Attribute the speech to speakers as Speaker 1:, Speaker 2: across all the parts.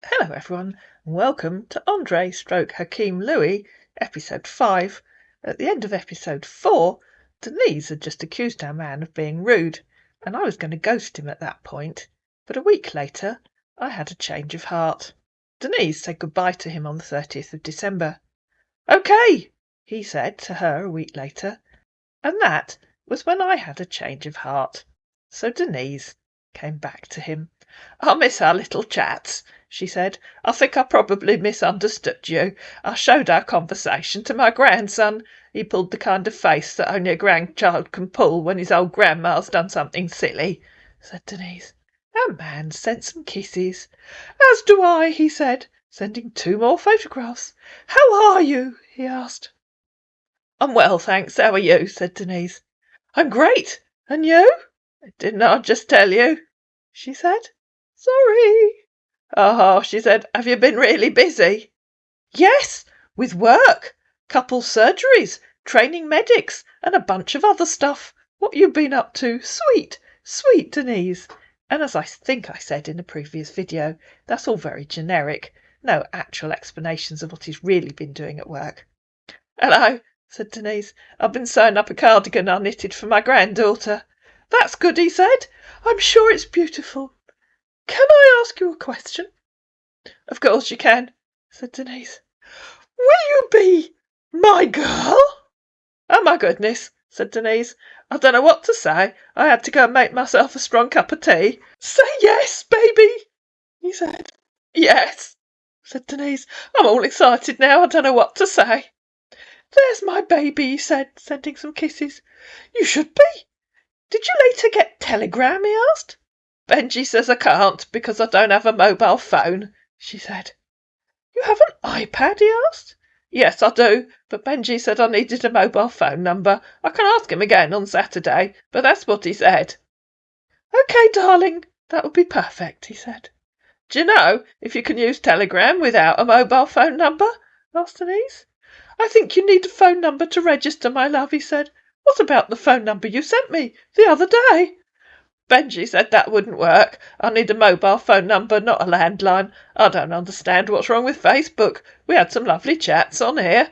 Speaker 1: Hello everyone, and welcome to Andre stroke Hakeem Louis, episode 5. At the end of episode 4, Denise had just accused our man of being rude, and I was going to ghost him at that point. But a week later, I had a change of heart. Denise said goodbye to him on the 30th of December. "Okay," he said to her a week later, and that was when I had a change of heart. So Denise came back to him. "I miss our little chats," she said. "I think I probably misunderstood you. I showed our conversation to my grandson. He pulled the kind of face that only a grandchild can pull when his old grandma's done something silly," said Denise. Our man sent some kisses. "As do I," he said, sending 2 more photographs. "How are you?" he asked. "I'm well, thanks. How are you?" said Denise. "I'm great. And you?" "Didn't I just tell you?" she said. "Sorry." "Oh," she said, "have you been really busy?" "Yes, with work, couple surgeries, training medics, and a bunch of other stuff. What you been up to? Sweet, sweet Denise." And as I think I said in a previous video, that's all very generic. No actual explanations of what he's really been doing at work. "Hello," said Denise. "I've been sewing up a cardigan I knitted for my granddaughter." "That's good," he said. "I'm sure it's beautiful. Can I ask you a question?" "Of course you can," said Denise. "Will you be my girl?" "Oh my goodness," said Denise. "I don't know what to say. I had to go and make myself a strong cup of tea." "Say yes, baby," he said. "Yes," said Denise. "I'm all excited now. I don't know what to say." "There's my baby," he said, sending some kisses. "You should be. Did you later get telegram?" he asked. "Benji says I can't because I don't have a mobile phone," she said. "You have an iPad?" he asked. "Yes, I do, but Benji said I needed a mobile phone number. I can ask him again on Saturday, but that's what he said." "Okay, darling, that would be perfect," he said. "Do you know if you can use Telegram without a mobile phone number?" asked Denise. "I think you need a phone number to register, my love," he said. "What about the phone number you sent me the other day?" "Benji said that wouldn't work. I need a mobile phone number, not a landline. I don't understand what's wrong with Facebook. We had some lovely chats on here."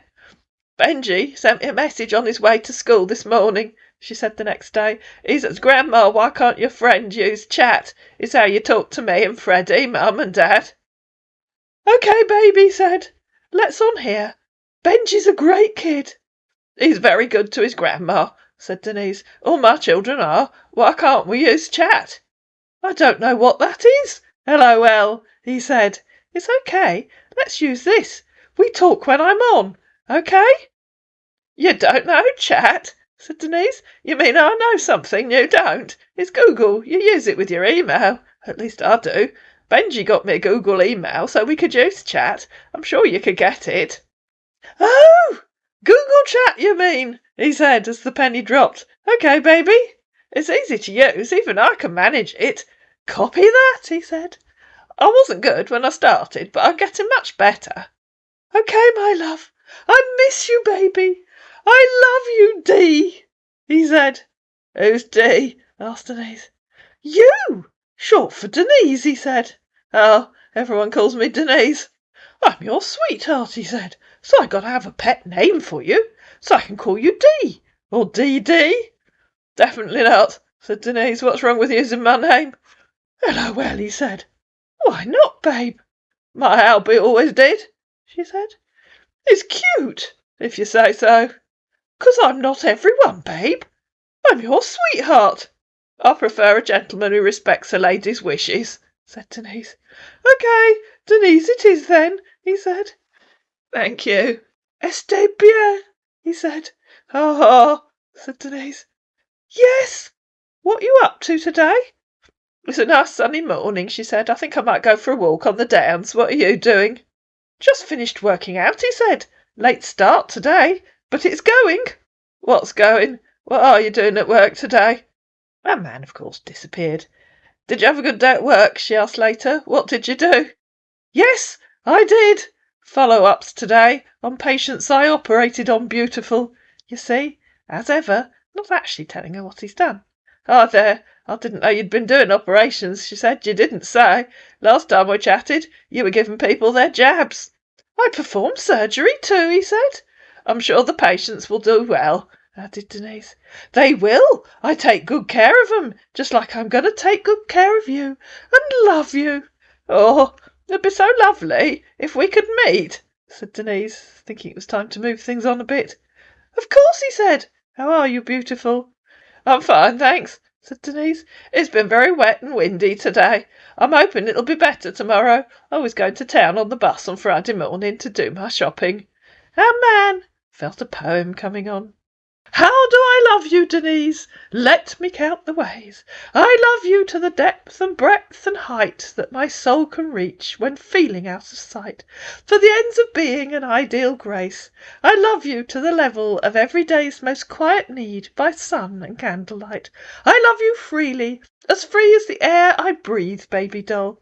Speaker 1: "Benji sent me a message on his way to school this morning," she said the next day. "He says, 'Grandma, why can't your friend use chat? It's how you talk to me and Freddie, Mum and Dad.'" "Okay, baby," said. "Let's on here. Benji's a great kid." "He's very good to his grandma," said Denise. "All my children are. Why can't we use chat?" "I don't know what that is. LOL," he said. "It's okay. Let's use this. We talk when I'm on. Okay?" "You don't know chat?" said Denise. "You mean I know something you don't? It's Google. You use it with your email. At least I do. Benji got me a Google email so we could use chat. I'm sure you could get it." "Oh, Google Chat, you mean?" he said as the penny dropped. "Okay, baby. It's easy to use. Even I can manage it. Copy that," he said. "I wasn't good when I started, but I'm getting much better." "Okay, my love. I miss you, baby. I love you, Dee," he said. "Who's Dee?" asked Denise. "You! Short for Denise," he said. "Oh, everyone calls me Denise." "I'm your sweetheart," he said, "so I gotta have a pet name for you, so I can call you Dee, or Dee Dee." "Definitely not," said Denise. "What's wrong with using my name?" "LOL," he said. "Why not, babe?" "My Albie always did," she said. "It's cute, if you say so." "'Cause I'm not everyone, babe. I'm your sweetheart." "I prefer a gentleman who respects a lady's wishes," said Denise. "Okay, Denise it is then," he said. "Thank you." "Estez bien," he said. "Ha ha," said Denise. "Yes. What you up to today?" "It's a nice sunny morning," she said. "I think I might go for a walk on the downs. What are you doing?" "Just finished working out," he said. "Late start today, but it's going." "What's going? What are you doing at work today?" Our man, of course, disappeared. "Did you have a good day at work?" she asked later. "What did you do?" "Yes, I did. Follow-ups today on patients I operated on, beautiful." You see, as ever, not actually telling her what he's done. "Ah, there, I didn't know you'd been doing operations, she said. You didn't say. Last time we chatted, you were giving people their jabs. I performed surgery too, he said. I'm sure the patients will do well, added Denise. They will. I take good care of them, just like I'm going to take good care of you and love you. Oh, it'd be so lovely if we could meet, said Denise, thinking it was time to move things on a bit. Of course, he said. How are you, beautiful? I'm fine, thanks, said Denise. It's been very wet and windy today. I'm hoping it'll be better tomorrow. I was going to town on the bus on Friday morning to do my shopping. Our man felt a poem coming on. How do I love you, Denise? Let me count the ways. I love you to the depth and breadth and height that my soul can reach when feeling out of sight. For the ends of being an ideal grace, I love you to the level of every day's most quiet need by sun and candlelight. I love you freely, as free as the air I breathe, baby doll.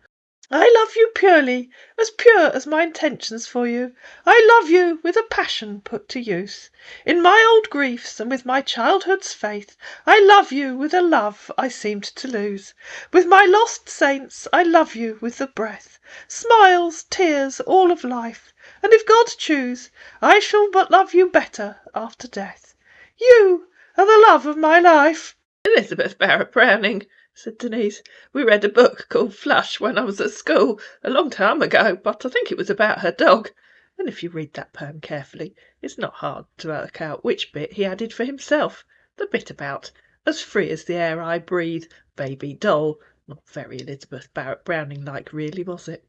Speaker 1: I love you purely, as pure as my intentions for you. I love you with a passion put to use. In my old griefs and with my childhood's faith, I love you with a love I seemed to lose. With my lost saints, I love you with the breath, smiles, tears, all of life. And if God choose, I shall but love you better after death. You are the love of my life. Elizabeth Barrett Browning, said Denise. We read a book called Flush when I was at school, a long time ago, but I think it was about her dog. And if you read that poem carefully, it's not hard to work out which bit he added for himself. The bit about as free as the air I breathe, baby doll. Not very Elizabeth Barrett Browning-like, really, was it?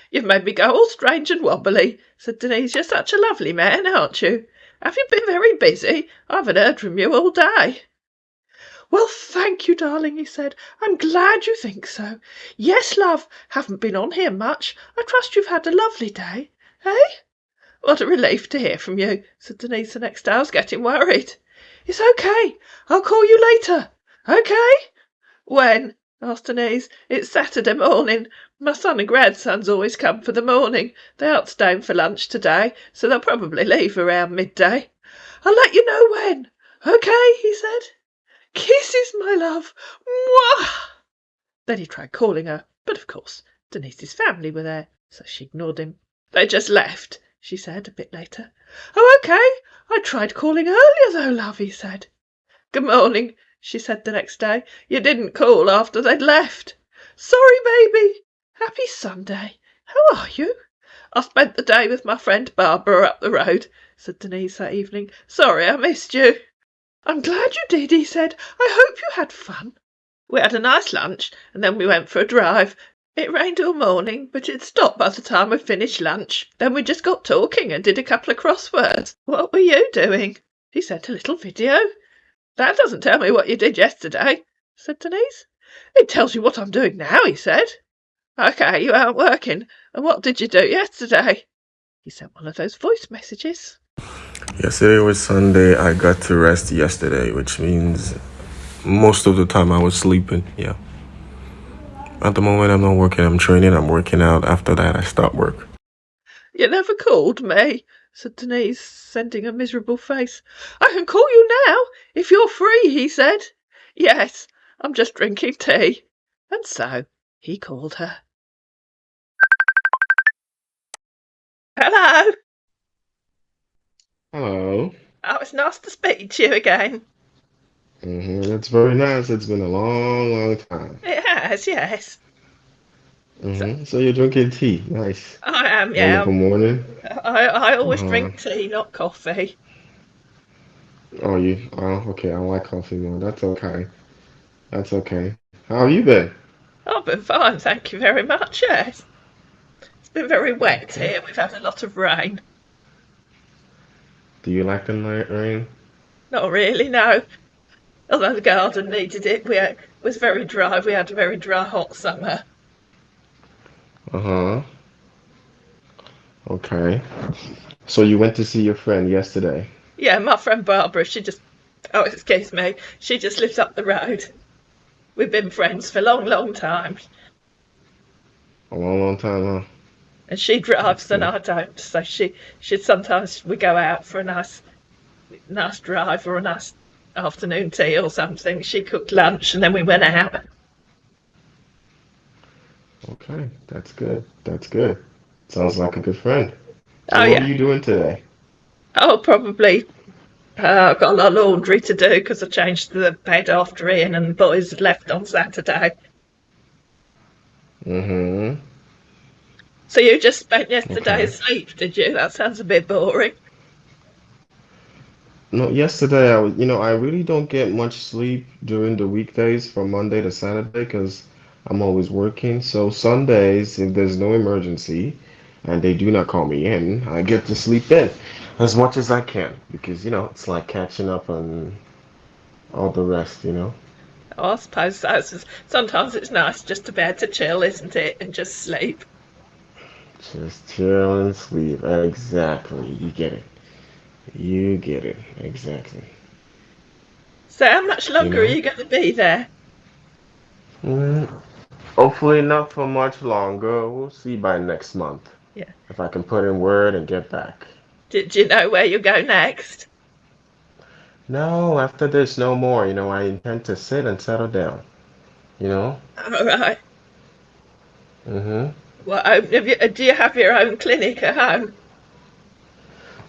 Speaker 1: You've made me go all strange and wobbly, said Denise. You're such a lovely man, aren't you? Have you been very busy? I haven't heard from you all day. Well, thank you, darling, he said. I'm glad you think so. Yes, love, haven't been on here much. I trust you've had a lovely day, eh? What a relief to hear from you, said Denise the next day. I was getting worried. It's okay. I'll call you later. Okay? When? Asked Denise. It's Saturday morning. My son and grandsons always come for the morning. They aren't staying for lunch today, so they'll probably leave around midday. I'll let you know when. Okay, he said. Kisses, my love. Mwah! Then he tried calling her, but of course Denise's family were there, so she ignored him. They just left, she said a bit later. Oh, okay. I tried calling earlier, though, love, he said. Good morning, she said the next day. You didn't call after they'd left. Sorry, baby. Happy Sunday. How are you? I spent the day with my friend Barbara up the road, said Denise that evening. Sorry I missed you. I'm glad you did, he said. I hope you had fun. We had a nice lunch, and then we went for a drive. It rained all morning, but it stopped by the time we finished lunch. Then we just got talking and did a couple of crosswords. What were you doing? He sent a little video. That doesn't tell me what you did yesterday, said Denise. It tells you what I'm doing now, he said. Okay, you aren't working. And what did you do yesterday? He sent one of those voice messages.
Speaker 2: Yesterday was Sunday. I got to rest yesterday, which means most of the time I was sleeping. Yeah. At the moment, I'm not working. I'm training. I'm working out. After that, I start work.
Speaker 1: You never called me, said Denise, sending a miserable face. I can call you now, if you're free, he said. Yes, I'm just drinking tea. And so he called her. Hello.
Speaker 2: Hello.
Speaker 1: Oh, it's nice to speak to you again.
Speaker 2: It's very nice. It's been a long, long time.
Speaker 1: It has, yes.
Speaker 2: So you're drinking tea. Nice.
Speaker 1: I am, yeah.
Speaker 2: Wonderful morning.
Speaker 1: I always
Speaker 2: Uh-huh.
Speaker 1: drink tea, not coffee.
Speaker 2: Oh, you? Oh, okay. I like coffee more. That's okay. That's okay. How have you been?
Speaker 1: I've been fine, thank you very much, yes. It's been very wet
Speaker 2: Okay.
Speaker 1: here. We've had a lot of rain.
Speaker 2: Do you like the night rain?
Speaker 1: Not really, no. Although the garden needed it, it was very dry. We had a very dry, hot summer.
Speaker 2: Uh-huh. Okay. So you went to see your friend yesterday?
Speaker 1: Yeah, my friend Barbara, oh, excuse me, she just lives up the road. We've been friends for a long, long time.
Speaker 2: A long, long time, huh?
Speaker 1: And she drives and
Speaker 2: Good.
Speaker 1: I don't. So she sometimes we go out for a nice drive or a nice afternoon tea or something. She cooked lunch and then we went out.
Speaker 2: Okay, that's good. That's good. Sounds like a good friend.
Speaker 1: Oh,
Speaker 2: And what were
Speaker 1: yeah.
Speaker 2: you doing today?
Speaker 1: Oh, probably. I've got a lot of laundry to do because I changed the bed after Ian and the boys had left on Saturday.
Speaker 2: Mm-hmm.
Speaker 1: So you just spent yesterday
Speaker 2: Okay.
Speaker 1: asleep, did you? That sounds a bit boring.
Speaker 2: No, yesterday I really don't get much sleep during the weekdays from Monday to Saturday because I'm always working. So Sundays, if there's no emergency and they do not call me in, I get to sleep in as much as I can because it's like catching up on all the rest.
Speaker 1: Oh, I suppose so. Sometimes it's nice just to be able to chill, isn't it, and just sleep.
Speaker 2: Just chill and sleep. Exactly. You get it. You get it. Exactly.
Speaker 1: So how much
Speaker 2: You
Speaker 1: longer are
Speaker 2: know?
Speaker 1: you going to be there?
Speaker 2: Mm, hopefully not for much longer. We'll see by next month
Speaker 1: Yeah.
Speaker 2: if I can put in word and get back.
Speaker 1: Did you know where you go next?
Speaker 2: No, after this, no more. I intend to sit and settle down. You know?
Speaker 1: All right.
Speaker 2: Mm-hmm.
Speaker 1: Well, do you have your own clinic at home?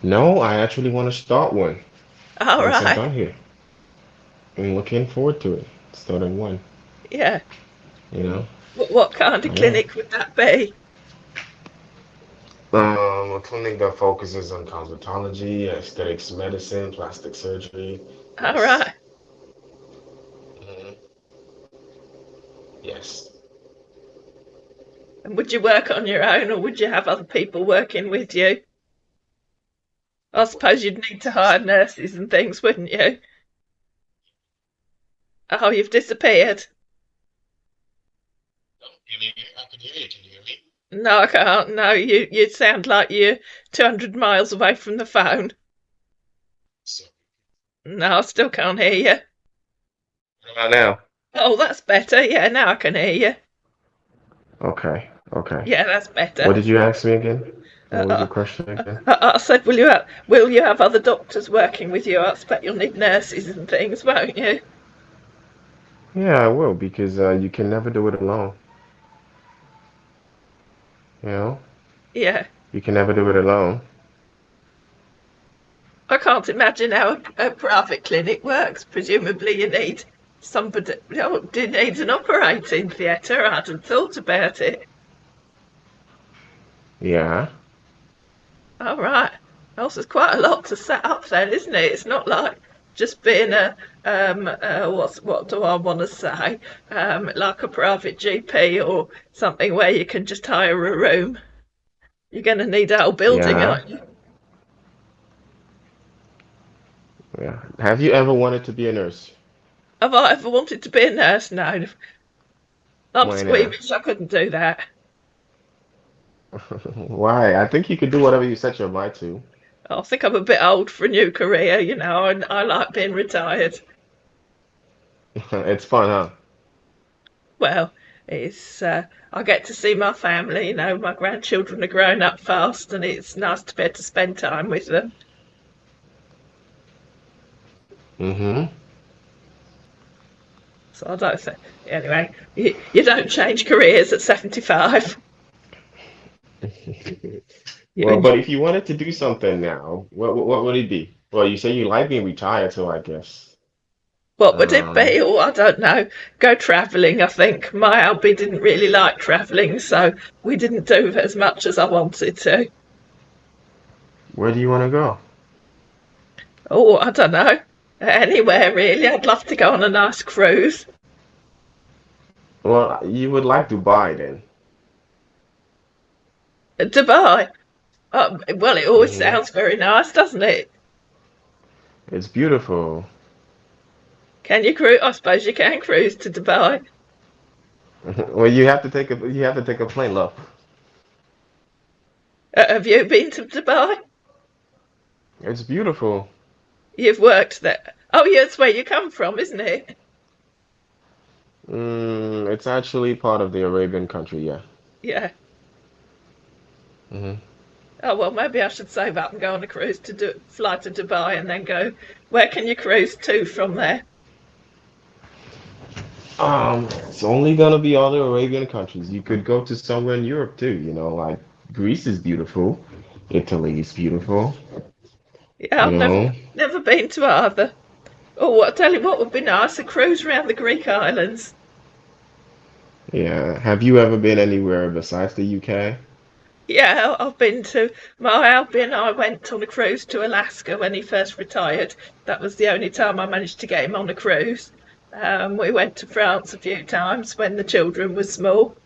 Speaker 2: No, I actually want to start one
Speaker 1: All
Speaker 2: once I
Speaker 1: right.
Speaker 2: got here. I'm looking forward to it. Starting one.
Speaker 1: Yeah.
Speaker 2: You know?
Speaker 1: What kind of
Speaker 2: I know.
Speaker 1: clinic would that be?
Speaker 2: A clinic that focuses on cosmetology, aesthetics medicine, plastic surgery.
Speaker 1: All
Speaker 2: Yes.
Speaker 1: right.
Speaker 2: Hmm. Yes.
Speaker 1: And would you work on your own or would you have other people working with you? I suppose you'd need to hire nurses and things, wouldn't you? Oh, you've disappeared.
Speaker 2: Can you hear me? I can hear you. Can you hear me?
Speaker 1: No, I can't. No, you sound like you're 200 miles away from the phone.
Speaker 2: So,
Speaker 1: No, I still can't hear you.
Speaker 2: what about now?
Speaker 1: Oh, that's better. Yeah, now I can hear you.
Speaker 2: Okay. Okay.
Speaker 1: Yeah, that's
Speaker 2: What
Speaker 1: better.
Speaker 2: did you ask me again?
Speaker 1: Uh,
Speaker 2: What was your
Speaker 1: uh,
Speaker 2: question again?
Speaker 1: I said, will you have other doctors working with you? I expect you'll need nurses and things, won't you?
Speaker 2: Yeah, I will because you can never do it alone. You know,
Speaker 1: Yeah.
Speaker 2: you can never do it alone.
Speaker 1: I can't imagine how a private clinic works. Presumably, you need somebody. Oh, do you need an operating theatre? I hadn't thought about it.
Speaker 2: Yeah.
Speaker 1: All right. Also, it's quite a lot to set up then, isn't it? It's not like just being what do I want to say? Like a private GP or something where you can just hire a room. You're going to need a whole building,
Speaker 2: Yeah.
Speaker 1: aren't you?
Speaker 2: Yeah. Have you ever wanted to be a nurse?
Speaker 1: Have I ever wanted to be a nurse? No. I'm
Speaker 2: Why not?
Speaker 1: squeamish. I couldn't do that.
Speaker 2: Why? I think you could do whatever you set your mind to.
Speaker 1: I think I'm a bit old for a new career, and I like being retired.
Speaker 2: It's fun, huh?
Speaker 1: Well, it's I get to see my family. My grandchildren are growing up fast, and it's nice to be able to spend time with them.
Speaker 2: Mm-hmm.
Speaker 1: So I don't say anyway. You don't change careers at 75. You
Speaker 2: Well,
Speaker 1: enjoy,
Speaker 2: but if you wanted to do something now, what would it be? Well, you say you like being retired, so I guess.
Speaker 1: what would it
Speaker 2: Um,
Speaker 1: be? Oh, I don't know. Go travelling. I think my hubby didn't really like travelling, so we didn't do as much as I wanted to.
Speaker 2: where do you want to go?
Speaker 1: Oh, I don't know. Anywhere really. I'd love to go on a nice cruise.
Speaker 2: Well, you would like Dubai then.
Speaker 1: Dubai. Well, it always
Speaker 2: Hmm.
Speaker 1: sounds very nice, doesn't it?
Speaker 2: It's beautiful.
Speaker 1: Can you cruise? I suppose you can cruise to Dubai.
Speaker 2: Well, you have to take a plane, love.
Speaker 1: Have you been to Dubai?
Speaker 2: It's beautiful.
Speaker 1: You've worked there. Oh, yeah, that's where you come from, isn't it?
Speaker 2: It's actually part of the Arabian country, yeah.
Speaker 1: Yeah.
Speaker 2: Hmm.
Speaker 1: Oh, well, maybe I should save up and go on a cruise fly to Dubai and then go. Where can you cruise to from there?
Speaker 2: It's only gonna be other Arabian countries. You could go to somewhere in Europe too, like Greece is beautiful, Italy is beautiful,
Speaker 1: Yeah,
Speaker 2: you
Speaker 1: I've never
Speaker 2: know.
Speaker 1: never been to either. Oh, I tell you what would be nice, a cruise around the Greek islands.
Speaker 2: Yeah. Have you ever been anywhere besides the UK?
Speaker 1: Yeah, I've been to my Albie and I went on a cruise to Alaska when he first retired. That was the only time I managed to get him on a cruise. We went to France a few times when the children were small,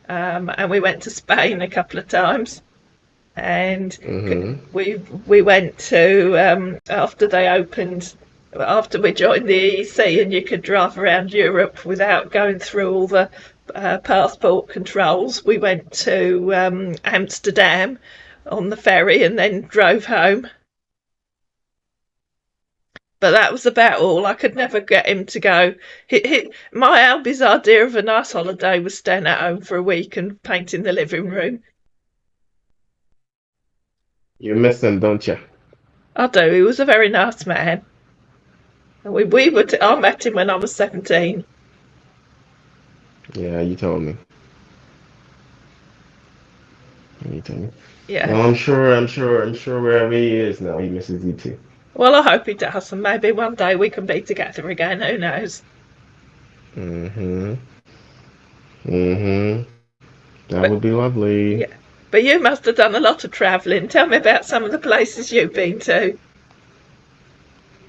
Speaker 1: and we went to Spain a couple of times. And
Speaker 2: Mm-hmm.
Speaker 1: we went to after we joined the EEC, and you could drive around Europe without going through all the passport controls. We went to Amsterdam on the ferry and then drove home. But that was about all. I could never get him to go. My Albie's idea of a nice holiday was staying at home for a week and painting the living room.
Speaker 2: You miss them, don't you?
Speaker 1: I do. He was a very nice man. I met him when I was 17.
Speaker 2: Yeah, you told me. You told me.
Speaker 1: Yeah.
Speaker 2: Well, I'm sure wherever he is now, he misses you too.
Speaker 1: Well, I hope he does, and maybe one day we can be together again. Who knows?
Speaker 2: Mm-hmm. Mm-hmm. That
Speaker 1: But
Speaker 2: would be lovely.
Speaker 1: yeah. But you must have done a lot of travelling. Tell me about some of the places you've been to.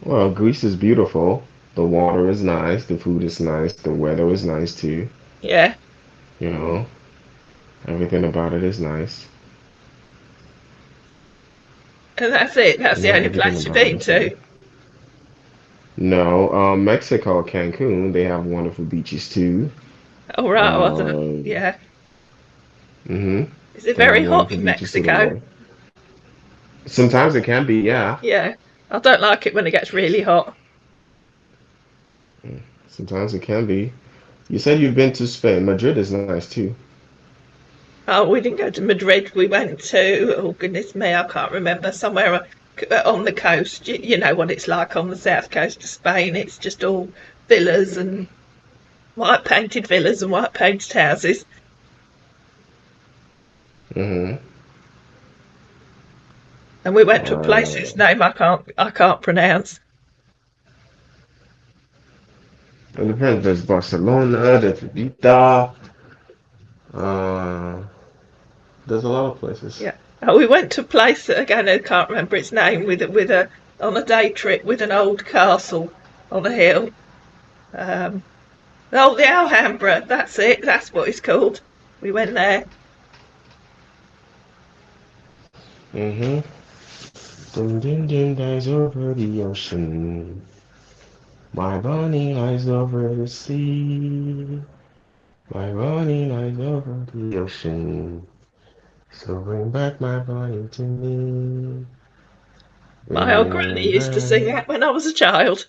Speaker 2: Well, Greece is beautiful. The water is nice. The food is nice. The weather is nice too.
Speaker 1: Yeah.
Speaker 2: You know, everything about it is nice.
Speaker 1: And that's it. That's the
Speaker 2: Yeah,
Speaker 1: only
Speaker 2: everything
Speaker 1: place you've
Speaker 2: about it
Speaker 1: been
Speaker 2: is nice.
Speaker 1: to.
Speaker 2: No, Mexico, Cancun, they have wonderful beaches too.
Speaker 1: All right.
Speaker 2: Um,
Speaker 1: Yeah.
Speaker 2: hmm
Speaker 1: Is it
Speaker 2: They have
Speaker 1: very hot
Speaker 2: wonderful
Speaker 1: in
Speaker 2: beaches to the
Speaker 1: Mexico?
Speaker 2: north. Sometimes it can be, yeah.
Speaker 1: Yeah. I don't like it when it gets really hot.
Speaker 2: Sometimes it can be. You said you've been to Spain. Madrid is nice too.
Speaker 1: Oh, we didn't go to Madrid. We went to, oh goodness me, I can't remember, somewhere on the coast. You know what it's like on the south coast of Spain. It's just all villas and white painted villas and white painted houses.
Speaker 2: hmm
Speaker 1: And we went to a place
Speaker 2: Uh,
Speaker 1: whose name I can't pronounce.
Speaker 2: it depends. There's Barcelona, there's Vita. Uh, there's a lot of places.
Speaker 1: Yeah. Oh, we went to a place that again I can't remember its name with a on a day trip with an old castle on a hill. Um, oh, the Alhambra. That's it. That's what it's called. We went there.
Speaker 2: Mm-hmm. Dim dim dim dies over the ocean. My bunny lies over the sea. My bunny lies over the ocean. So bring back my bunny to me.
Speaker 1: My old granny
Speaker 2: Bring
Speaker 1: used to sing
Speaker 2: back.
Speaker 1: that when I was a child.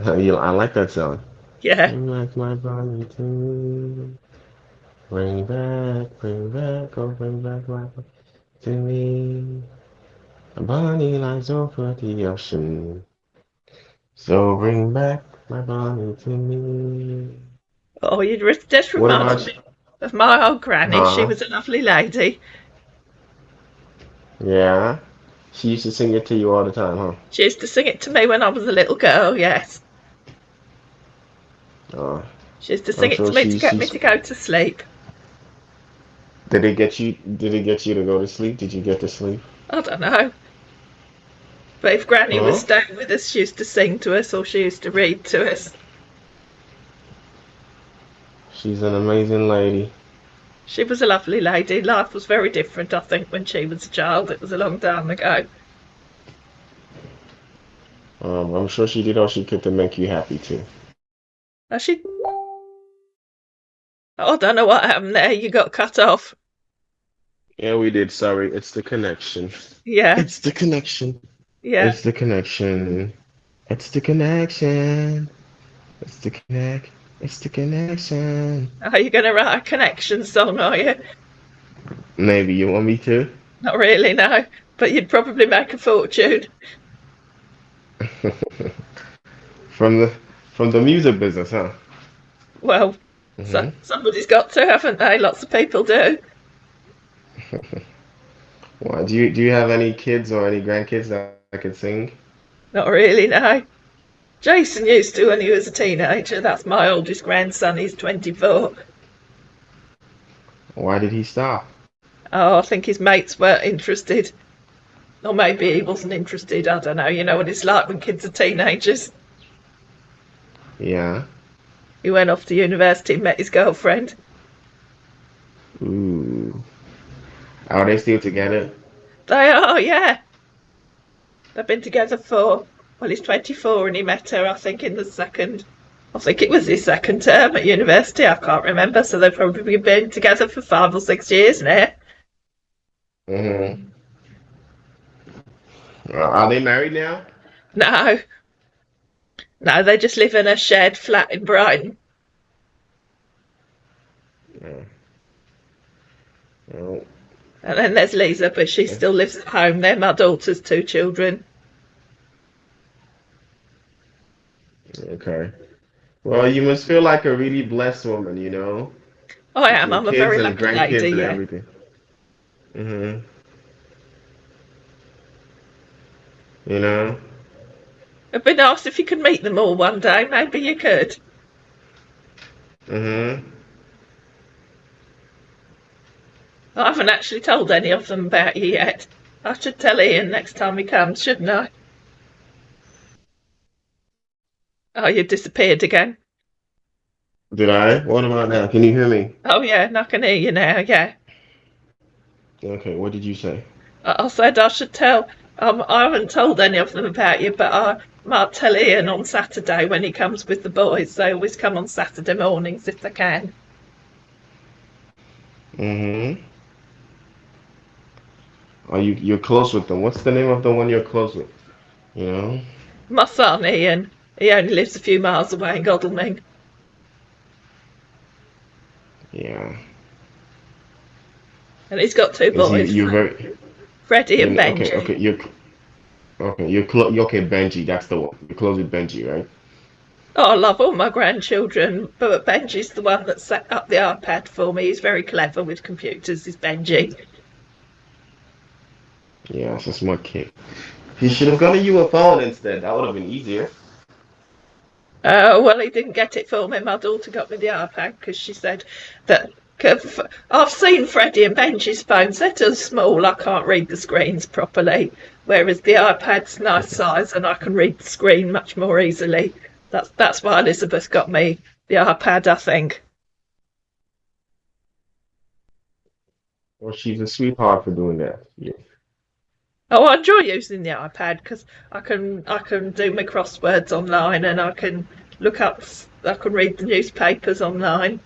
Speaker 2: I like that song.
Speaker 1: Yeah.
Speaker 2: Bring back my bunny to me. Bring back, oh bring back my bunny to me. My bunny lies over the ocean. So bring back my bunny to me.
Speaker 1: Oh, just
Speaker 2: What
Speaker 1: reminded
Speaker 2: about
Speaker 1: me of my old
Speaker 2: you?
Speaker 1: granny. She
Speaker 2: Huh?
Speaker 1: was a lovely lady.
Speaker 2: Yeah. She used to sing it to you all the time, huh?
Speaker 1: She used to sing it to me when I was a little girl. Yes.
Speaker 2: Uh,
Speaker 1: She used to
Speaker 2: I'm
Speaker 1: sing it to
Speaker 2: sure
Speaker 1: me to get me
Speaker 2: she's.
Speaker 1: to go to sleep.
Speaker 2: Did it get you? Did it get you to go to sleep? Did you get to sleep?
Speaker 1: I don't know. But if Granny was
Speaker 2: Huh?
Speaker 1: staying with us, she used to sing to us or she used to read to us.
Speaker 2: She's an amazing lady.
Speaker 1: She was a lovely lady. Life was very different, I think, when she was a child. It was a long time ago.
Speaker 2: I'm sure she did all she could to make you happy too.
Speaker 1: Now she, oh, I don't know what happened there. You got cut off.
Speaker 2: Yeah, we did. Sorry, it's the connection.
Speaker 1: Yeah,
Speaker 2: It's the connection.
Speaker 1: yeah.
Speaker 2: It's the connection. It's the connection. It's the connect. It's the connection.
Speaker 1: Are you going to write a connection song, are you?
Speaker 2: Maybe you want me to?
Speaker 1: Not really, no. But you'd probably make a fortune.
Speaker 2: From the music business, huh?
Speaker 1: Well, so
Speaker 2: Hmm.
Speaker 1: somebody's got to, haven't they? Lots of people do.
Speaker 2: Well, do you have any kids or any grandkids that can sing?
Speaker 1: Not really, no. Jason used to when he was a teenager. That's my oldest grandson. He's 24.
Speaker 2: Why did he stop?
Speaker 1: Oh, I think his mates weren't interested. Or maybe he wasn't interested. I don't know. You know what it's like when kids are teenagers.
Speaker 2: Yeah.
Speaker 1: He went off to university and met his girlfriend.
Speaker 2: Ooh. Are they still together?
Speaker 1: They are, yeah. They've been together well, he's 24 and he met her, I think, I think it was his second term at university. I can't remember. So they've probably been together for 5 or 6 years now.
Speaker 2: Hmm. Are they married now?
Speaker 1: No, no, they just live in a shared flat in Brighton.
Speaker 2: Yeah. Well,
Speaker 1: And then there's Lisa, but she still lives at home. They're my daughter's two children.
Speaker 2: okay. Well, you must feel like a really blessed woman,
Speaker 1: I
Speaker 2: with
Speaker 1: am.
Speaker 2: your
Speaker 1: I'm a
Speaker 2: kids
Speaker 1: very
Speaker 2: and
Speaker 1: lucky lady,
Speaker 2: grandkids and
Speaker 1: yeah.
Speaker 2: everything. Hmm. You know?
Speaker 1: It'd be nice if you could meet them all one day. Maybe you could.
Speaker 2: Hmm.
Speaker 1: I haven't actually told any of them about you yet. I should tell Ian next time he comes, shouldn't I? Oh, you disappeared again.
Speaker 2: Did I? What about now? Can you hear me?
Speaker 1: Oh, yeah, and I can hear you now, yeah.
Speaker 2: Okay, what did you say?
Speaker 1: I said I should tell. I haven't told any of them about you, but I might tell Ian on Saturday when he comes with the boys. They always come on Saturday mornings if they can.
Speaker 2: Hmm. Are you're close with them? What's the name of the one you're close with? You know?
Speaker 1: My son Ian, he only lives a few miles away in Godalming,
Speaker 2: Yeah.
Speaker 1: and he's got two
Speaker 2: Is he
Speaker 1: boys,
Speaker 2: you're very
Speaker 1: Freddie and
Speaker 2: okay,
Speaker 1: Benji.
Speaker 2: okay, you're okay, Benji, that's the one. You're close with Benji, right?
Speaker 1: Oh, I love all my grandchildren, but Benji's the one that set up the iPad for me. He's very clever with computers, is Benji.
Speaker 2: Yeah, it's a smart kid. He should have gotten you a phone instead. That would have been easier.
Speaker 1: Oh, well, he didn't get it for me. My daughter got me the iPad because she said that. I've seen Freddie and Benji's phones. They're too small. I can't read the screens properly. Whereas the iPad's nice size and I can read the screen much more easily. That's why Elizabeth got me the iPad, I think.
Speaker 2: Well, she's a sweetheart for doing that. Yeah.
Speaker 1: Oh, I enjoy using the iPad because I can do my crosswords online and I can read the newspapers online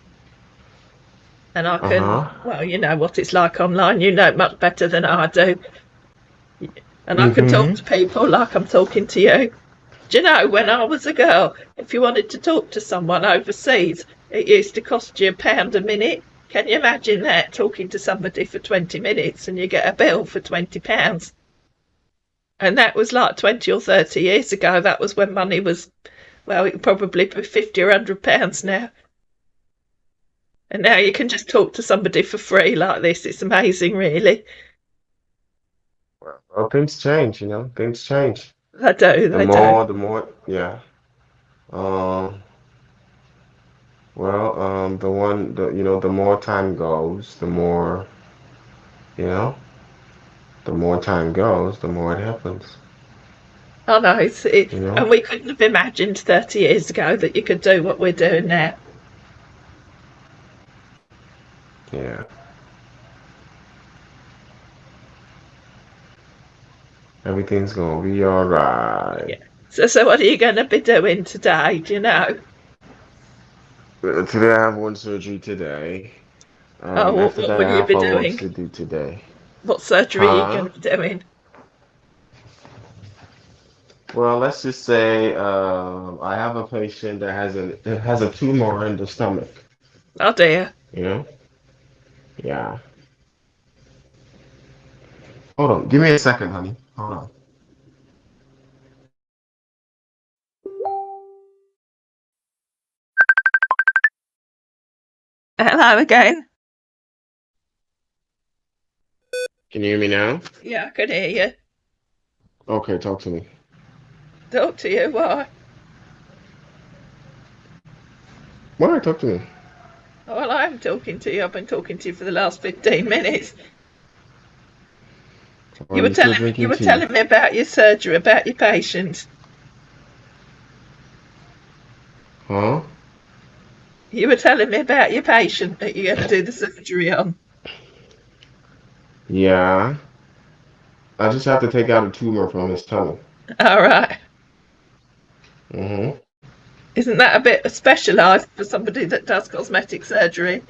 Speaker 1: and I can,
Speaker 2: Uh-huh.
Speaker 1: well, you know what it's like online. You know it much better than I do. And I can talk
Speaker 2: Mm-hmm.
Speaker 1: to people like I'm talking to you. Do you know, when I was a girl, if you wanted to talk to someone overseas, it used to cost you £1 a minute. Can you imagine that, talking to somebody for 20 minutes and you get a bill for £20? And that was like 20 or 30 years ago. That was when money was, well, it would probably be 50 or £100 now. And now you can just talk to somebody for free like this. It's amazing, really.
Speaker 2: Well, things change, things change.
Speaker 1: They do,
Speaker 2: The
Speaker 1: they do.
Speaker 2: more, the more, yeah. Um, the more time goes, you know, the more time goes, the more it happens,
Speaker 1: I know,
Speaker 2: you know?
Speaker 1: and we couldn't have imagined 30 years ago that you could do what we're doing now.
Speaker 2: Yeah. Everything's gonna be all right.
Speaker 1: Yeah. So what are you going to be doing today? Do you know?
Speaker 2: Today I have one surgery today.
Speaker 1: Oh,
Speaker 2: After
Speaker 1: what
Speaker 2: that
Speaker 1: will
Speaker 2: I
Speaker 1: you
Speaker 2: have
Speaker 1: be
Speaker 2: follow-ups
Speaker 1: doing?
Speaker 2: to do today.
Speaker 1: What surgery are you going
Speaker 2: Huh?
Speaker 1: to be doing?
Speaker 2: Well, let's just say I have a patient that has a tumor in the stomach.
Speaker 1: Oh dear.
Speaker 2: You know? Yeah. Hold on. Give me a second, honey. Hold on.
Speaker 1: Hello again.
Speaker 2: Can you hear me now?
Speaker 1: Yeah, I can hear you.
Speaker 2: Okay, talk to me.
Speaker 1: Talk to you. Why?
Speaker 2: Why talk to me?
Speaker 1: Well, I am talking to you. I've been talking to you for the last 15 minutes.
Speaker 2: Are you still
Speaker 1: You
Speaker 2: drinking
Speaker 1: were
Speaker 2: tea?
Speaker 1: telling me about your surgery, about your patient.
Speaker 2: Huh?
Speaker 1: You were telling me about your patient that you're going to do the surgery on.
Speaker 2: Yeah. I just have to take out a tumor from his tummy.
Speaker 1: All right.
Speaker 2: Mm-hmm.
Speaker 1: Isn't that a bit specialised for somebody that does cosmetic surgery?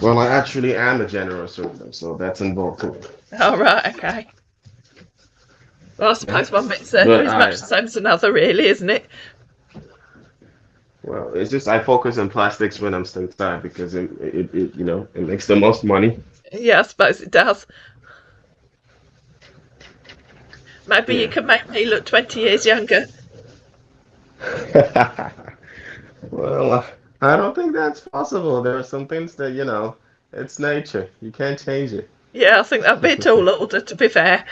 Speaker 2: Well, I actually am a general surgeon, so that's involved too.
Speaker 1: All right. Okay. Well, I
Speaker 2: Yeah.
Speaker 1: suppose one bit of surgery
Speaker 2: But
Speaker 1: is much
Speaker 2: I,
Speaker 1: the same as another, really, isn't it?
Speaker 2: well, it's just I focus on plastics when I'm stateside because it makes the most money.
Speaker 1: Yeah, I suppose it does. Maybe you
Speaker 2: Yeah.
Speaker 1: can make me look 20 years younger.
Speaker 2: Well, I don't think that's possible. There are some things that, it's nature. You can't change it.
Speaker 1: Yeah, I think that'd be a tall order, to be fair.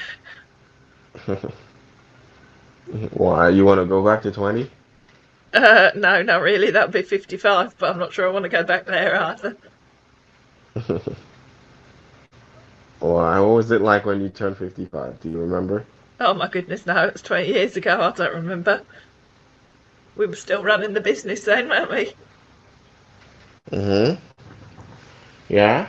Speaker 2: Why? You want to go back to 20?
Speaker 1: No, not really. That'd be 55, but I'm not sure I want to go back there either.
Speaker 2: Why? What was it like when you turned 55? Do you remember?
Speaker 1: Oh my goodness, no, it's 20 years ago. I don't remember. We were still running the business then, weren't we?
Speaker 2: Mm-hmm. Yeah?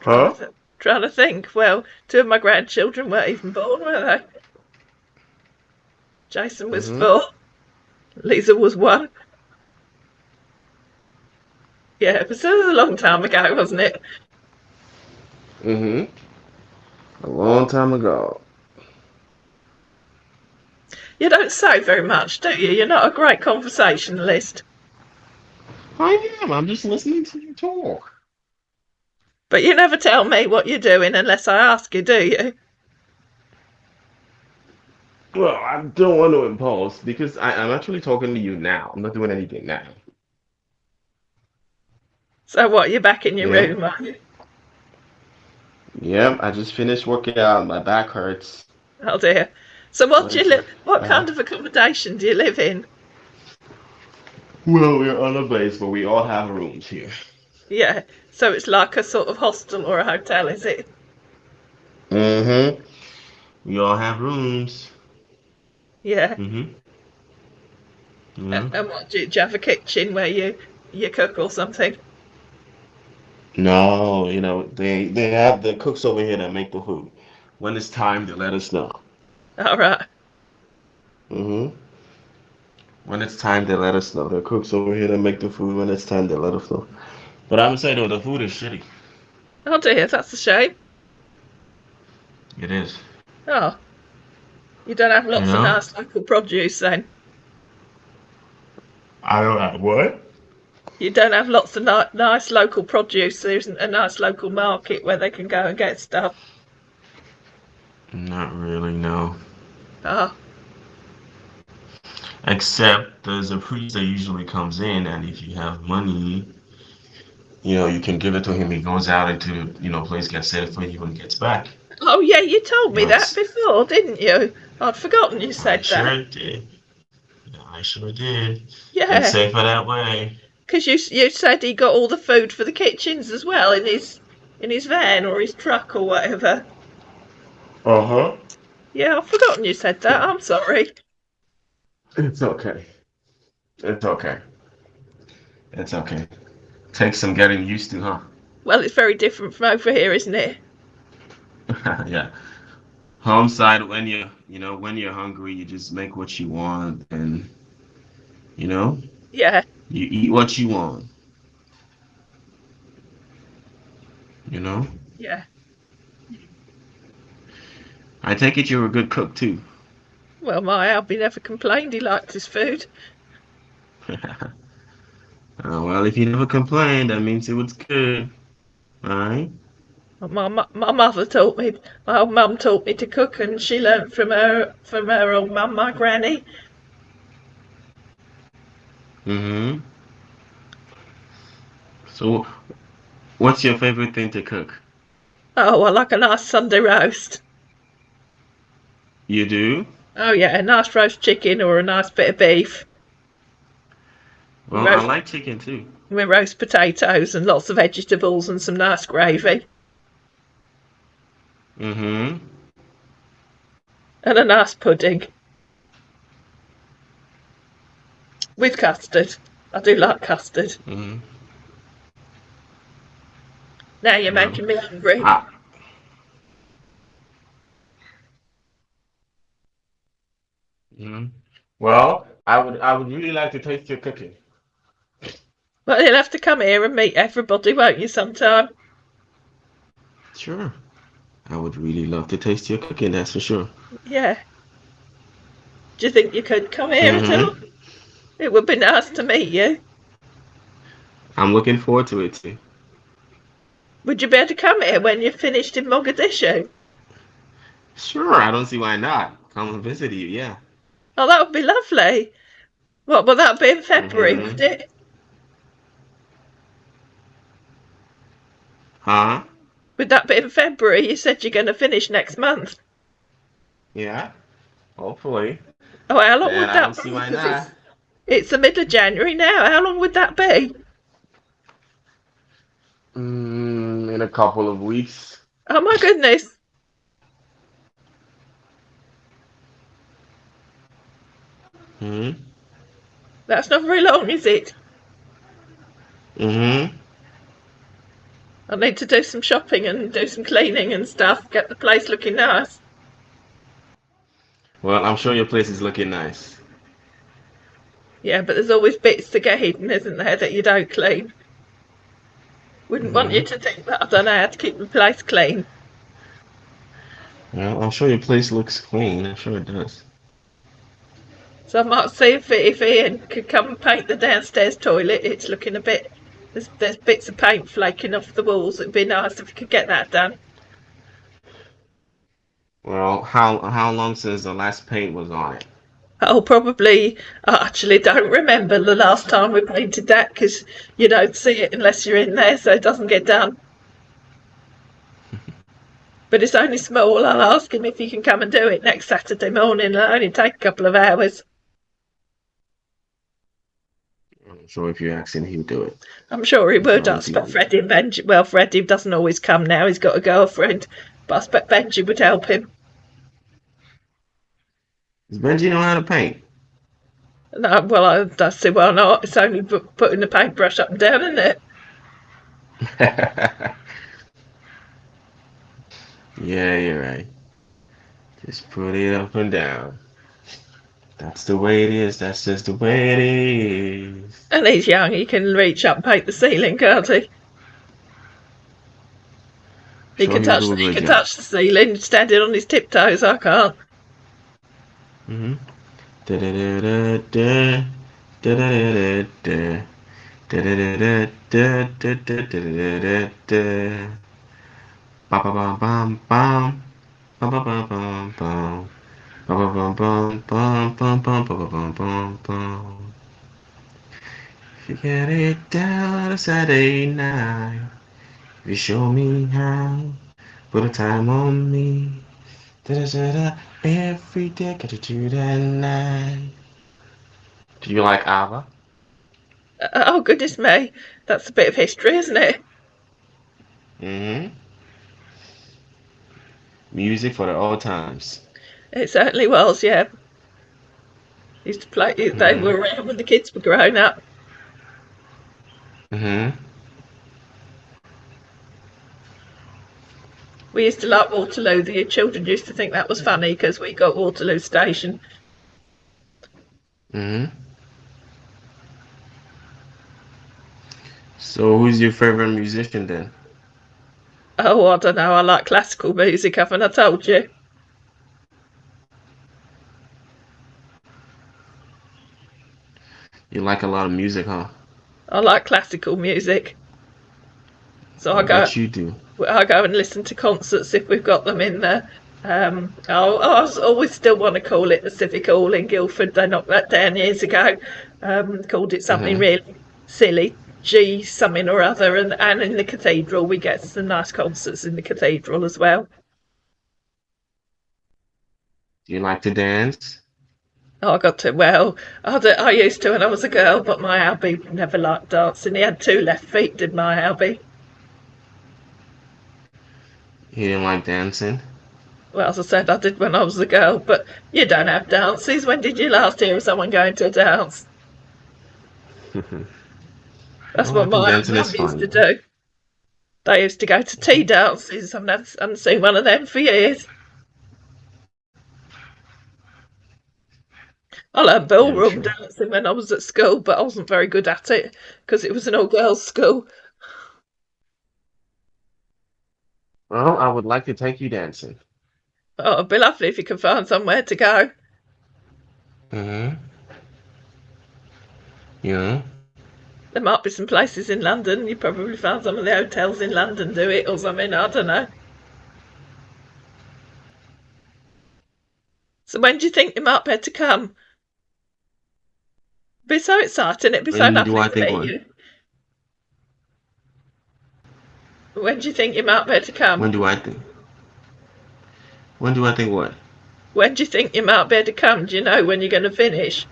Speaker 1: Trying to
Speaker 2: Huh?
Speaker 1: th- trying to think. Well, two of my grandchildren weren't even born, were they? Jason was
Speaker 2: Mm-hmm.
Speaker 1: 4. Lisa was 1. Yeah, it was a long time ago, wasn't it?
Speaker 2: Mm-hmm. A long time ago.
Speaker 1: You don't say very much, do you? You're not a great conversationalist.
Speaker 2: I am. I'm just listening to you talk.
Speaker 1: But you never tell me what you're doing unless I ask you, do you?
Speaker 2: Well, I don't want to impose because I'm actually talking to you now. I'm not doing anything now.
Speaker 1: So what, you're back in your
Speaker 2: Yeah?
Speaker 1: room, are you?
Speaker 2: Yep, I just finished working out. My back hurts.
Speaker 1: Oh dear. So what
Speaker 2: But
Speaker 1: do you
Speaker 2: it's
Speaker 1: live? What
Speaker 2: uh-huh.
Speaker 1: kind of accommodation do you live in?
Speaker 2: Well, we're on a base, but we all have rooms here.
Speaker 1: Yeah. So it's like a sort of hostel or a hotel, is it?
Speaker 2: Mm-hmm. We all have rooms.
Speaker 1: Yeah.
Speaker 2: Mm-hmm. Yeah.
Speaker 1: And what do you have a kitchen where you cook or something?
Speaker 2: No, they have the cooks over here that make the food. When it's time, they let us know.
Speaker 1: All right.
Speaker 2: Mm-hmm. When it's time, they let us know. The cooks over here that make the food. When it's time, they let us know. But I'm gonna say though, the food is shitty.
Speaker 1: Oh dear, that's a shame.
Speaker 2: It is.
Speaker 1: Oh, you don't have
Speaker 2: You
Speaker 1: lots of
Speaker 2: know?
Speaker 1: nice local produce then.
Speaker 2: I don't know what.
Speaker 1: You don't have lots of nice local produce. There isn't a nice local market where they can go and get stuff.
Speaker 2: Not really, no.
Speaker 1: Oh,
Speaker 2: Except there's a priest that usually comes in, and if you have money, you can give it to him. He goes out into, place, gets set for you, and gets back.
Speaker 1: oh yeah, you told me that
Speaker 2: It's
Speaker 1: before, didn't you? I'd forgotten you
Speaker 2: I
Speaker 1: said that.
Speaker 2: sure did. I sure did. It's
Speaker 1: Yeah,
Speaker 2: safer that way.
Speaker 1: because you said he got all the food for the kitchens as well in his van or his truck or whatever.
Speaker 2: Uh huh.
Speaker 1: Yeah, I've forgotten you said that. I'm sorry.
Speaker 2: It's okay. It's okay. It's okay. Takes some getting used to, huh?
Speaker 1: Well, it's very different from over here, isn't it?
Speaker 2: Yeah. Home side, when you're hungry, you just make what you want, and you know,
Speaker 1: Yeah,
Speaker 2: you eat what you want. You know.
Speaker 1: yeah.
Speaker 2: I take it you're a good cook too.
Speaker 1: Well, my Albie never complained. He liked his food.
Speaker 2: Well, if you never complained, that means it was good. Alright.
Speaker 1: My mother taught me. My old mum taught me to cook, and she learnt from her old mum, my granny.
Speaker 2: Mm-hmm. So, what's your favorite thing to cook?
Speaker 1: Oh, I like a nice Sunday roast.
Speaker 2: You do?
Speaker 1: Oh yeah, a nice roast chicken or a nice bit of beef. We
Speaker 2: Well, I
Speaker 1: roast
Speaker 2: like chicken too.
Speaker 1: we roast potatoes and lots of vegetables and some nice gravy
Speaker 2: Mm-hmm.
Speaker 1: and a nice pudding with custard. I do like custard.
Speaker 2: Mm-hmm.
Speaker 1: Now you're
Speaker 2: Well,
Speaker 1: making me hungry.
Speaker 2: I, mhm. I would really like to taste your cooking.
Speaker 1: Well, you'll have to come here and meet everybody, won't you, sometime?
Speaker 2: Sure. I would really love to taste your cooking, that's for sure.
Speaker 1: Yeah. Do you think you could come here at all?
Speaker 2: Mm-hmm.
Speaker 1: It would be nice to meet you.
Speaker 2: I'm looking forward to it too.
Speaker 1: Would you be able to come here when you're finished in Mogadishu?
Speaker 2: Sure, I don't see why not. Come and visit you, yeah.
Speaker 1: Oh, that would be lovely. What, would that be in February, would
Speaker 2: Mm-hmm.
Speaker 1: it?
Speaker 2: Huh?
Speaker 1: Would that be in February? You said you're going to finish next month.
Speaker 2: Yeah, hopefully.
Speaker 1: Oh, how long
Speaker 2: Then
Speaker 1: would
Speaker 2: I don't
Speaker 1: that
Speaker 2: see
Speaker 1: be?
Speaker 2: why
Speaker 1: Because
Speaker 2: not.
Speaker 1: it's the middle of January now. How long would that be?
Speaker 2: In a couple of weeks.
Speaker 1: Oh my goodness,
Speaker 2: Mm-hmm.
Speaker 1: that's not very long, is it?
Speaker 2: Mm-hmm.
Speaker 1: I need to do some shopping and do some cleaning and stuff, get the place looking nice.
Speaker 2: Well, I'm sure your place is looking nice.
Speaker 1: Yeah, but there's always bits to get hidden, isn't there, that you don't clean? Wouldn't want you
Speaker 2: Mm-hmm.
Speaker 1: to think that I don't know how to keep the place clean.
Speaker 2: Well, I'm sure your place looks clean. I'm sure it does.
Speaker 1: So I might see if Ian could come and paint the downstairs toilet. It's looking a bit. There's bits of paint flaking off the walls. It'd be nice if you could get that done.
Speaker 2: Well, how long since the last paint was on it?
Speaker 1: Oh, probably. I actually don't remember the last time we painted that because you don't see it unless you're in there, so it doesn't get done. But it's only small. I'll ask him if he can come and do it next Saturday morning. It'll only take a couple of hours.
Speaker 2: I'm sure if you ask him, he'll do it.
Speaker 1: I'm sure he
Speaker 2: I'm
Speaker 1: would.
Speaker 2: sure
Speaker 1: I
Speaker 2: he'll be
Speaker 1: expect
Speaker 2: on it.
Speaker 1: Freddie and Benji. Well, Freddie doesn't always come now. He's got a girlfriend, but I expect Benji would help him.
Speaker 2: Does Benji know how to paint?
Speaker 1: No, well, I see why not. It's only putting the paintbrush up and down, isn't it?
Speaker 2: Yeah, you're right. Just put it up and down. That's the way it is. That's just the way it is.
Speaker 1: And he's young. He can reach up and paint the ceiling, can't he? He
Speaker 2: Sure,
Speaker 1: can
Speaker 2: he'll
Speaker 1: touch.
Speaker 2: do a
Speaker 1: He
Speaker 2: good
Speaker 1: can
Speaker 2: job.
Speaker 1: touch the ceiling standing on his tiptoes. I can't.
Speaker 2: Mm-hmm. Da-da-da-da-da. Da-da-da-da-da. Da-da-da-da-da-da-da-da-da-da. Ba-ba-bam-bam-bam. Ba-ba-bam-bam-bam. Ba-ba-bam-bam-bam-bam-bam-bam-bam. If you get it down on a Saturday night, if you show me how, put a time on me. Da-da-da-da. Every day, got to do that night. Do you like ABBA?
Speaker 1: Oh goodness me, that's a bit of history, isn't it?
Speaker 2: Mm-hmm. Music for the old times.
Speaker 1: It certainly was. Yeah, used to play. They
Speaker 2: Mm-hmm.
Speaker 1: were around when the kids were growing up.
Speaker 2: Mm-hmm.
Speaker 1: We used to like Waterloo. The children used to think that was funny because we got Waterloo Station.
Speaker 2: Mm-hmm. So who's your favorite musician then?
Speaker 1: Oh, I don't know. I like classical music, haven't I told you?
Speaker 2: You like a lot of music, huh?
Speaker 1: I like classical music. So
Speaker 2: I bet you do.
Speaker 1: I go and listen to concerts if we've got them in there. I always still want to call it the Civic Hall in Guildford. They knocked that down years ago. Called it something really silly, G something or other, and in the cathedral we get some nice concerts in the cathedral as well.
Speaker 2: Do you like to dance?
Speaker 1: Oh, I got to I used to when I was a girl, but my Albie never liked dancing. He had two left feet, did my Albie.
Speaker 2: You didn't like dancing?
Speaker 1: Well, as I said, I did when I was a girl, but you don't have dances. When did you last hear of someone going to a dance? That's
Speaker 2: Oh, I
Speaker 1: what
Speaker 2: think
Speaker 1: my
Speaker 2: dancing
Speaker 1: mum
Speaker 2: is
Speaker 1: used to
Speaker 2: fun.
Speaker 1: do. They used to go to tea dances. I haven't seen one of them for years. I learned
Speaker 2: Very
Speaker 1: ballroom
Speaker 2: true.
Speaker 1: dancing when I was at school, but I wasn't very good at it because it was an all-girls school.
Speaker 2: Well, I would like to take you dancing.
Speaker 1: Oh, it'd be lovely if you could find somewhere to go.
Speaker 2: Mm-hmm. You know?
Speaker 1: There might be some places in London. You probably found some of the hotels in London do it or something. I don't know. So when do you think you might be able to come? It'd be so exciting. It'd be so
Speaker 2: When do
Speaker 1: lovely
Speaker 2: I
Speaker 1: to
Speaker 2: think
Speaker 1: meet
Speaker 2: what?
Speaker 1: you. When do you think you might be able to come?
Speaker 2: When do I think? When do I think what?
Speaker 1: When do you think you might be able to come? Do you know when you're going to finish?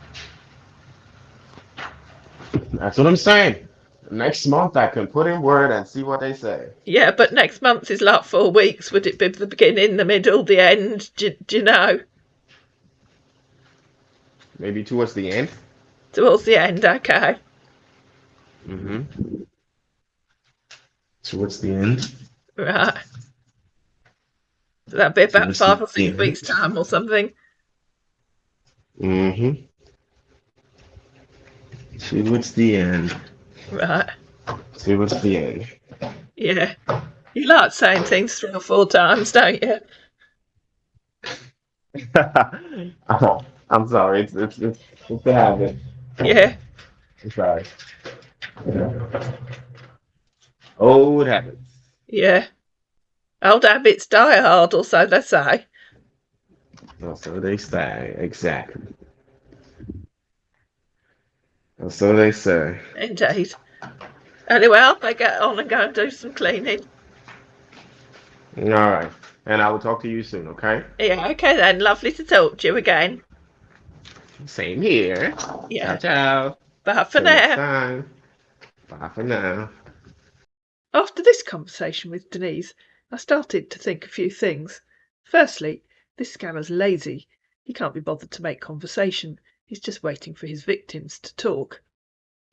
Speaker 2: That's what I'm saying. Next month I can put in word and see what they say.
Speaker 1: Yeah, but next month is like 4 weeks. Would it be the beginning, the middle, the end? Do you know?
Speaker 2: Maybe towards the end.
Speaker 1: Towards the end, okay.
Speaker 2: Mm-hmm. Towards the end.
Speaker 1: Right. So that'd be about
Speaker 2: Towards the
Speaker 1: 5 or 6 weeks'
Speaker 2: end.
Speaker 1: time or something.
Speaker 2: Mm-hmm. Towards the end.
Speaker 1: Right.
Speaker 2: Towards the end.
Speaker 1: Yeah. You like saying things 3 or 4 times, don't you?
Speaker 2: Oh, I'm sorry. It's a habit.
Speaker 1: Yeah.
Speaker 2: I'm sorry. Old habits.
Speaker 1: Yeah. Old habits die hard, or so they say.
Speaker 2: So they say. Exactly. So they say.
Speaker 1: Indeed. Anyway, I'll get on and go and do some cleaning.
Speaker 2: All right. And I will talk to you soon, okay?
Speaker 1: Yeah, okay then. Lovely to talk to you again.
Speaker 2: Same here. Ciao,
Speaker 1: Yeah.
Speaker 2: ciao.
Speaker 1: Bye for
Speaker 2: Till next
Speaker 1: now.
Speaker 2: time. Bye for now.
Speaker 1: After this conversation with Denise, I started to think a few things. Firstly, this scammer's lazy. He can't be bothered to make conversation. He's just waiting for his victims to talk.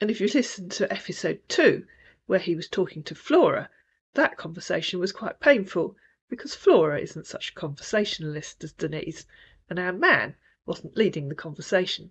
Speaker 1: And if you listen to episode 2, where he was talking to Flora, that conversation was quite painful because Flora isn't such a conversationalist as Denise, and our man wasn't leading the conversation.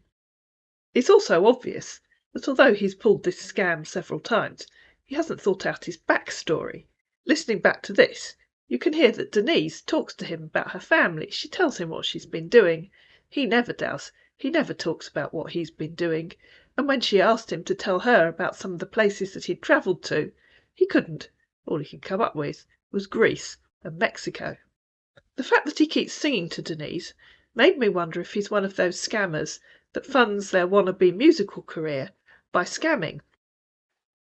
Speaker 1: It's also obvious that although he's pulled this scam several times, he hasn't thought out his backstory. Listening back to this, you can hear that Denise talks to him about her family. She tells him what she's been doing. He never does. He never talks about what he's been doing. And when she asked him to tell her about some of the places that he'd travelled to, he couldn't. All he could come up with was Greece and Mexico. The fact that he keeps singing to Denise made me wonder if he's one of those scammers that funds their wannabe musical career by scamming.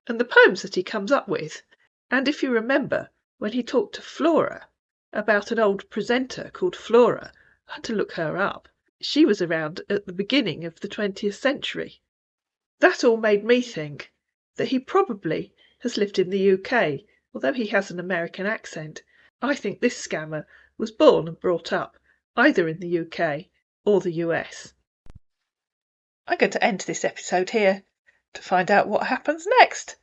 Speaker 1: And the poems that he comes up with, and if you remember when he talked to Flora about an old presenter called Flora, I had to look her up. She was around at the beginning of the 20th century. That all made me think that he probably has lived in the UK, although he has an American accent. I think this scammer was born and brought up either in the UK or the US. I'm going to end this episode here. To find out what happens next,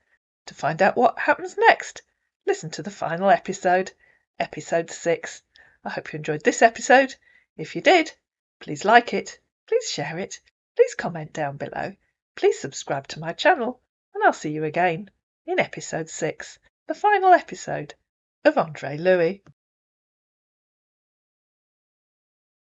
Speaker 1: listen to the final episode, episode 6. I hope you enjoyed this episode. If you did, please like it, please share it, please comment down below, please subscribe to my channel, and I'll see you again in episode 6, the final episode of Andre Louis.